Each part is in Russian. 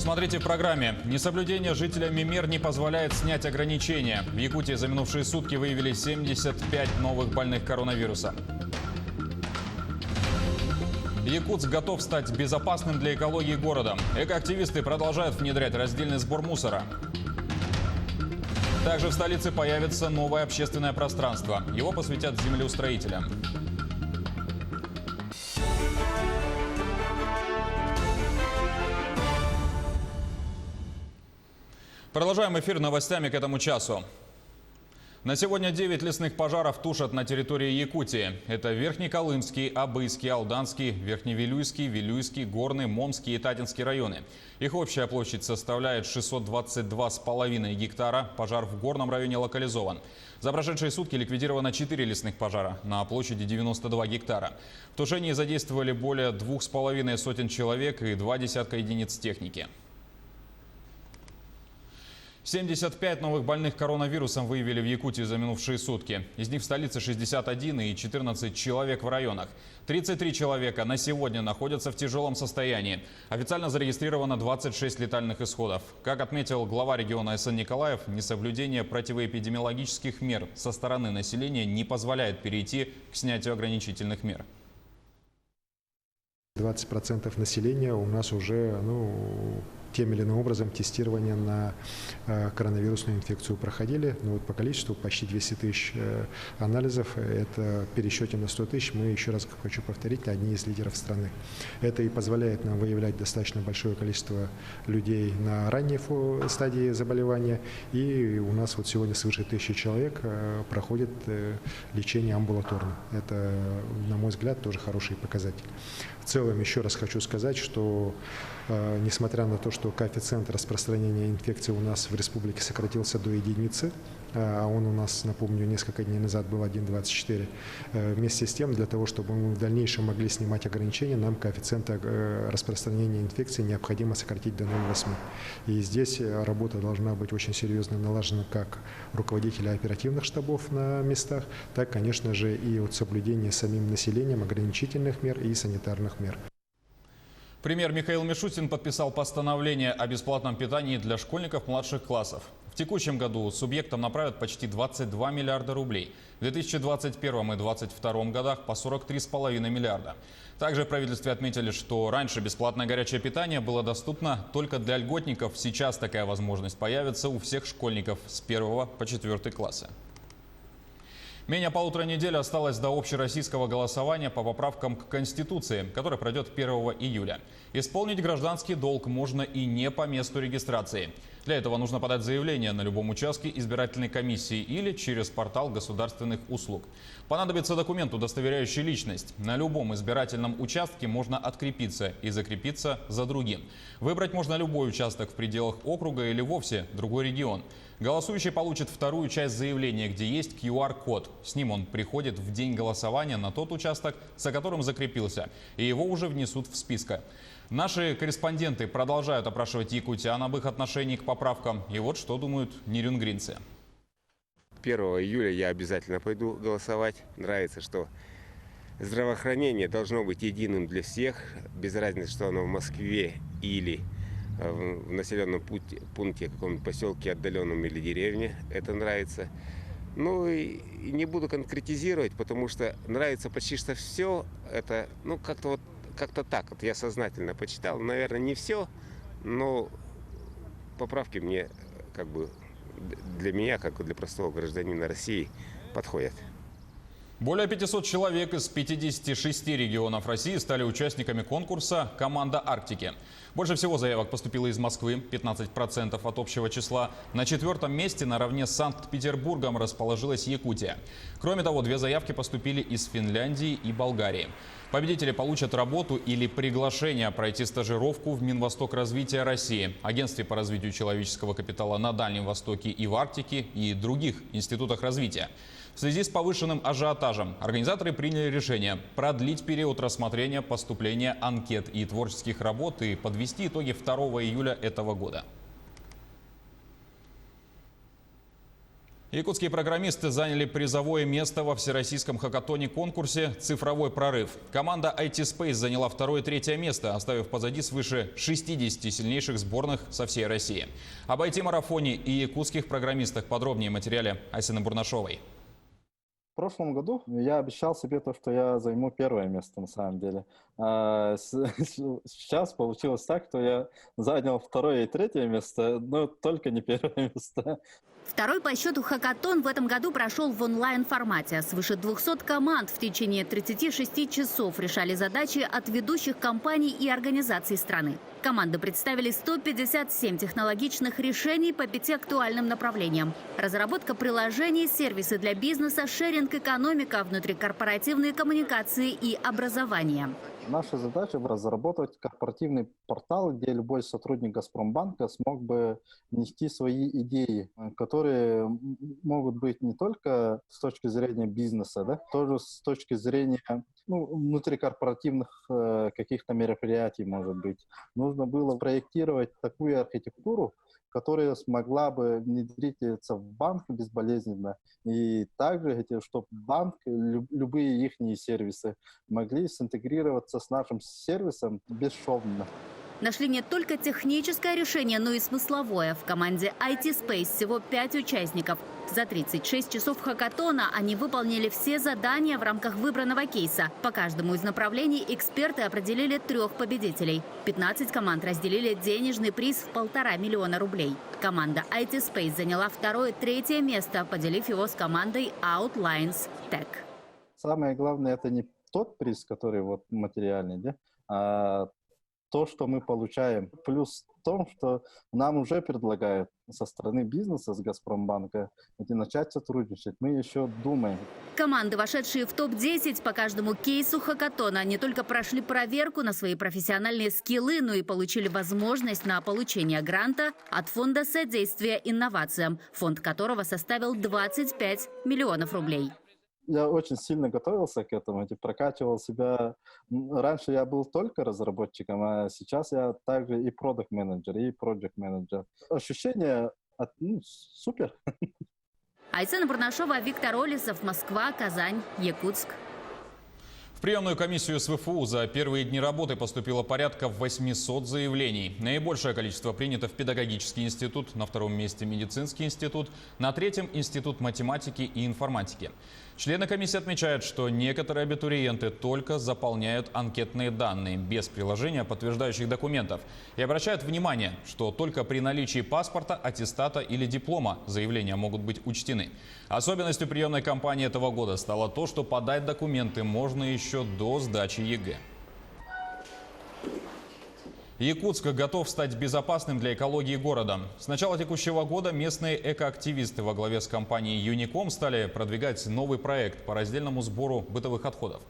Смотрите в программе. Несоблюдение жителями мер не позволяет снять ограничения. В Якутии за минувшие сутки выявили 75 новых больных коронавируса. Якутск готов стать безопасным для экологии города. Экоактивисты продолжают внедрять раздельный сбор мусора. Также в столице появится новое общественное пространство. Его посвятят землеустроителям. Продолжаем эфир новостями к этому часу. На сегодня 9 лесных пожаров тушат на территории Якутии. Это Верхнеколымский, Абыйский, Алданский, Верхневилюйский, Вилюйский, Горный, Момский и Татинский районы. Их общая площадь составляет 622,5 гектара. Пожар в Горном районе локализован. За прошедшие сутки ликвидировано 4 лесных пожара на площади 92 гектара. В тушении задействовали более 2,5 сотен человек и 2 десятка единиц техники. 75 новых больных коронавирусом выявили в Якутии за минувшие сутки. Из них в столице 61 и 14 человек в районах. 33 человека на сегодня находятся в тяжелом состоянии. Официально зарегистрировано 26 летальных исходов. Как отметил глава региона СН Николаев, несоблюдение противоэпидемиологических мер со стороны населения не позволяет перейти к снятию ограничительных мер. 20% населения у нас уже тем или иным образом тестирование на коронавирусную инфекцию проходили. Но вот по количеству почти 200 тысяч анализов, это в пересчете на 100 тысяч, мы еще раз хочу повторить, одни из лидеров страны. Это и позволяет нам выявлять достаточно большое количество людей на ранней стадии заболевания. И у нас вот сегодня свыше 1000 человек проходит лечение амбулаторно. Это, на мой взгляд, тоже хороший показатель. В целом, еще раз хочу сказать, что несмотря на то, что коэффициент распространения инфекции у нас в республике сократился до единицы, а он у нас, напомню, несколько дней назад был 1,24, вместе с тем, для того, чтобы мы в дальнейшем могли снимать ограничения, нам коэффициент распространения инфекции необходимо сократить до 0,8. И здесь работа должна быть очень серьезно налажена как руководителя оперативных штабов на местах, так, конечно же, и от соблюдения самим населением ограничительных мер и санитарных мер. Премьер Михаил Мишустин подписал постановление о бесплатном питании для школьников младших классов. В текущем году субъектам направят почти 22 миллиарда рублей. В 2021 и 2022 годах по 43,5 миллиарда. Также в правительстве отметили, что раньше бесплатное горячее питание было доступно только для льготников. Сейчас такая возможность появится у всех школьников с 1 по 4 классы. Менее полутора недель осталось до общероссийского голосования по поправкам к Конституции, которое пройдет 1 июля. Исполнить гражданский долг можно и не по месту регистрации. Для этого нужно подать заявление на любом участке избирательной комиссии или через портал государственных услуг. Понадобится документ, удостоверяющий личность. На любом избирательном участке можно открепиться и закрепиться за другим. Выбрать можно любой участок в пределах округа или вовсе другой регион. Голосующий получит вторую часть заявления, где есть QR-код. С ним он приходит в день голосования на тот участок, за которым закрепился, и его уже внесут в список. Наши корреспонденты продолжают опрашивать якутян об их отношении к поправкам. И вот что думают нерюнгринцы. 1 июля я обязательно пойду голосовать. Нравится, что здравоохранение должно быть единым для всех, без разницы, что оно в Москве или в населенном пункте, каком-нибудь поселке отдаленном или деревне. Это нравится. Ну и не буду конкретизировать, потому что нравится почти что все. Это, как-то так. Вот я сознательно почитал. Наверное, не все, но поправки мне, для меня, как для простого гражданина России, подходят. Более 500 человек из 56 регионов России стали участниками конкурса «Команда Арктики». Больше всего заявок поступило из Москвы, 15% от общего числа. На 4-м месте наравне с Санкт-Петербургом расположилась Якутия. Кроме того, 2 заявки поступили из Финляндии и Болгарии. Победители получат работу или приглашение пройти стажировку в Минвостокразвития России, Агентстве по развитию человеческого капитала на Дальнем Востоке и в Арктике и других институтах развития. В связи с повышенным ажиотажем организаторы приняли решение продлить период рассмотрения поступления анкет и творческих работ и подвести итоги 2 июля этого года. Якутские программисты заняли призовое место во всероссийском хакатоне-конкурсе «Цифровой прорыв». Команда IT Space заняла второе и третье место, оставив позади свыше 60 сильнейших сборных со всей России. Об IT-марафоне и якутских программистах подробнее в материале Асины Бурнашовой. В прошлом году я обещал себе то, что я займу первое место на самом деле. Сейчас получилось так, что я занял второе и третье место, но только не первое место. Второй по счету хакатон в этом году прошел в онлайн-формате. Свыше 200 команд в течение 36 часов решали задачи от ведущих компаний и организаций страны. Команды представили 157 технологичных решений по 5 актуальным направлениям. Разработка приложений, сервисы для бизнеса, шеринг-экономика, внутрикорпоративные коммуникации и образование. Наша задача – разработать корпоративный портал, где любой сотрудник «Газпромбанка» смог бы нести свои идеи, которые могут быть не только с точки зрения бизнеса, да, тоже с точки зрения внутрикорпоративных каких-то мероприятий, может быть. Нужно было проектировать такую архитектуру, которая смогла бы внедриться в банк безболезненно. И также, чтобы банк, любые их сервисы могли синтегрироваться с нашим сервисом бесшовно. Нашли не только техническое решение, но и смысловое. В команде IT Space всего 5 участников. За 36 часов хакатона они выполнили все задания в рамках выбранного кейса. По каждому из направлений эксперты определили 3 победителей. 15 команд разделили денежный приз в 1,5 миллиона рублей. Команда IT Space заняла второе и третье место, поделив его с командой Outlines Tech. Самое главное – это не тот приз, который материальный, да, а то, что мы получаем. Плюс в том, что нам уже предлагают со стороны бизнеса, с Газпромбанка, начать сотрудничать. Мы еще думаем. Команды, вошедшие в топ-10 по каждому кейсу хакатона, не только прошли проверку на свои профессиональные скиллы, но и получили возможность на получение гранта от Фонда содействия инновациям, фонд которого составил 25 миллионов рублей. Я очень сильно готовился к этому, прокачивал себя. Раньше я был только разработчиком, а сейчас я также и продакт-менеджер, и проект-менеджер. Ощущения супер. Асина Бурнашова, Виктор Олесов, Москва, Казань, Якутск. В приемную комиссию СВФУ за первые дни работы поступило порядка 800 заявлений. Наибольшее количество принято в педагогический институт, на втором месте медицинский институт, на третьем институт математики и информатики. Члены комиссии отмечают, что некоторые абитуриенты только заполняют анкетные данные без приложения подтверждающих документов и обращают внимание, что только при наличии паспорта, аттестата или диплома заявления могут быть учтены. Особенностью приемной кампании этого года стало то, что подать документы можно еще до сдачи ЕГЭ. Якутск готов стать безопасным для экологии города. С начала текущего года местные экоактивисты во главе с компанией Unicom стали продвигать новый проект по раздельному сбору бытовых отходов.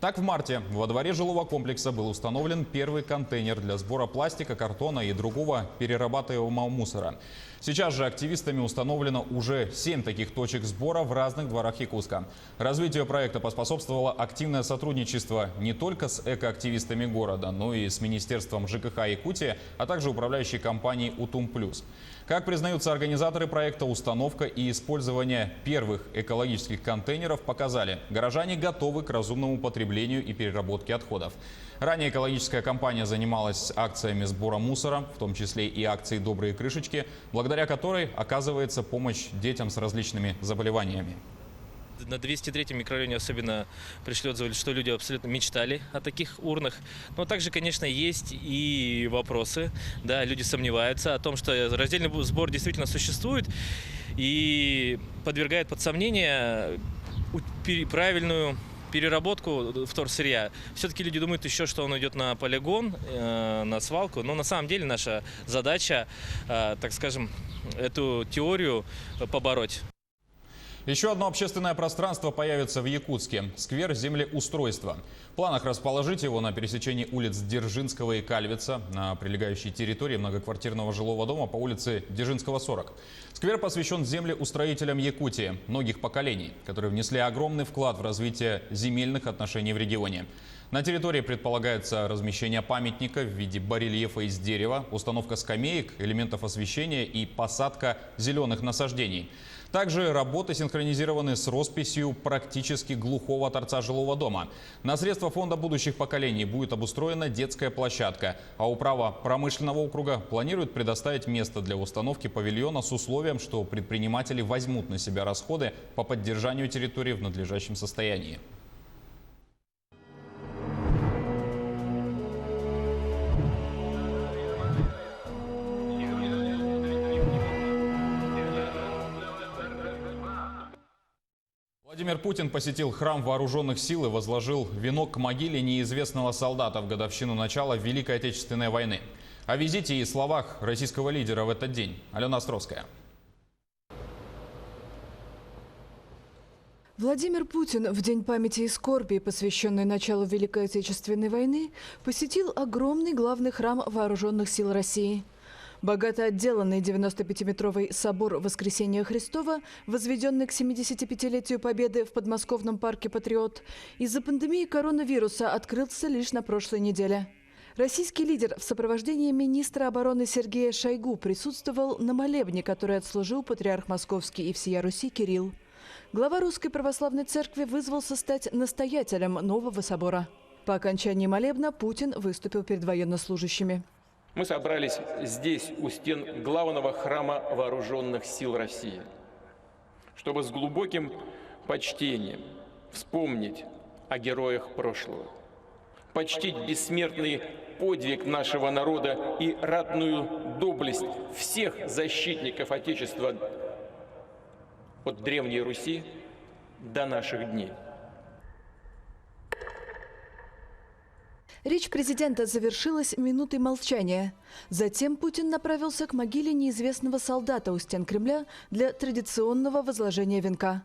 Так, в марте во дворе жилого комплекса был установлен первый контейнер для сбора пластика, картона и другого перерабатываемого мусора. Сейчас же активистами установлено уже 7 таких точек сбора в разных дворах Якутска. Развитию проекта поспособствовало активное сотрудничество не только с экоактивистами города, но и с Министерством ЖКХ Якутии, а также управляющей компанией «Утум Плюс». Как признаются организаторы проекта, установка и использование первых экологических контейнеров показали, горожане готовы к разумному потреблению и переработке отходов. Ранее экологическая компания занималась акциями сбора мусора, в том числе и акцией «Добрые крышечки», благодаря которой оказывается помощь детям с различными заболеваниями. На 203-м микрорайоне особенно пришли отзывы, что люди абсолютно мечтали о таких урнах. Но также, конечно, есть и вопросы. Да, люди сомневаются о том, что раздельный сбор действительно существует и подвергает под сомнение правильную переработку вторсырья. Все-таки люди думают еще, что он идет на полигон, на свалку. Но на самом деле наша задача, так скажем, эту теорию побороть. Еще одно общественное пространство появится в Якутске – сквер землеустройства. В планах расположить его на пересечении улиц Дзержинского и Кальвица на прилегающей территории многоквартирного жилого дома по улице Дзержинского, 40. Сквер посвящен землеустроителям Якутии многих поколений, которые внесли огромный вклад в развитие земельных отношений в регионе. На территории предполагается размещение памятника в виде барельефа из дерева, установка скамеек, элементов освещения и посадка зеленых насаждений. Также работы синхронизированы с росписью практически глухого торца жилого дома. На средства фонда будущих поколений будет обустроена детская площадка, а управа промышленного округа планирует предоставить место для установки павильона с условием, что предприниматели возьмут на себя расходы по поддержанию территории в надлежащем состоянии. Владимир Путин посетил храм вооруженных сил и возложил венок к могиле неизвестного солдата в годовщину начала Великой Отечественной войны. О визите и словах российского лидера в этот день. Алена Островская. Владимир Путин в День памяти и скорби, посвященный началу Великой Отечественной войны, посетил огромный главный храм вооруженных сил России. Богато отделанный 95-метровый собор Воскресения Христова, возведенный к 75-летию Победы в подмосковном парке «Патриот», из-за пандемии коронавируса открылся лишь на прошлой неделе. Российский лидер в сопровождении министра обороны Сергея Шойгу присутствовал на молебне, который отслужил патриарх Московский и всея Руси Кирилл. Глава Русской Православной Церкви вызвался стать настоятелем нового собора. По окончании молебна Путин выступил перед военнослужащими. Мы собрались здесь, у стен главного храма вооруженных сил России, чтобы с глубоким почтением вспомнить о героях прошлого, почтить бессмертный подвиг нашего народа и ратную доблесть всех защитников Отечества от Древней Руси до наших дней. Речь президента завершилась минутой молчания. Затем Путин направился к могиле неизвестного солдата у стен Кремля для традиционного возложения венка.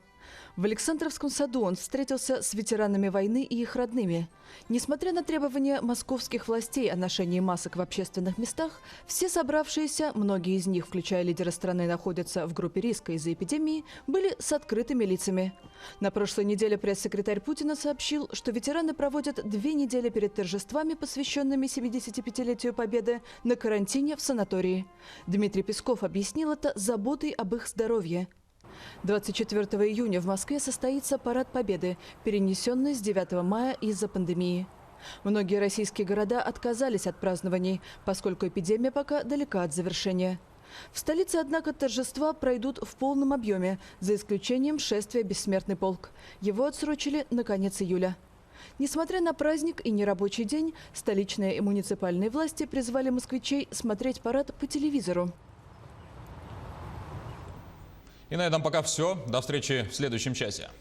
В Александровском саду он встретился с ветеранами войны и их родными. Несмотря на требования московских властей о ношении масок в общественных местах, все собравшиеся, многие из них, включая лидера страны, находятся в группе риска из-за эпидемии, были с открытыми лицами. На прошлой неделе пресс-секретарь Путина сообщил, что ветераны проводят 2 недели перед торжествами, посвященными 75-летию Победы, на карантине в санатории. Дмитрий Песков объяснил это заботой об их здоровье. 24 июня в Москве состоится Парад Победы, перенесенный с 9 мая из-за пандемии. Многие российские города отказались от празднований, поскольку эпидемия пока далека от завершения. В столице, однако, торжества пройдут в полном объеме, за исключением шествия «Бессмертный полк». Его отсрочили на конец июля. Несмотря на праздник и нерабочий день, столичные и муниципальные власти призвали москвичей смотреть парад по телевизору. И на этом пока все. До встречи в следующем часе.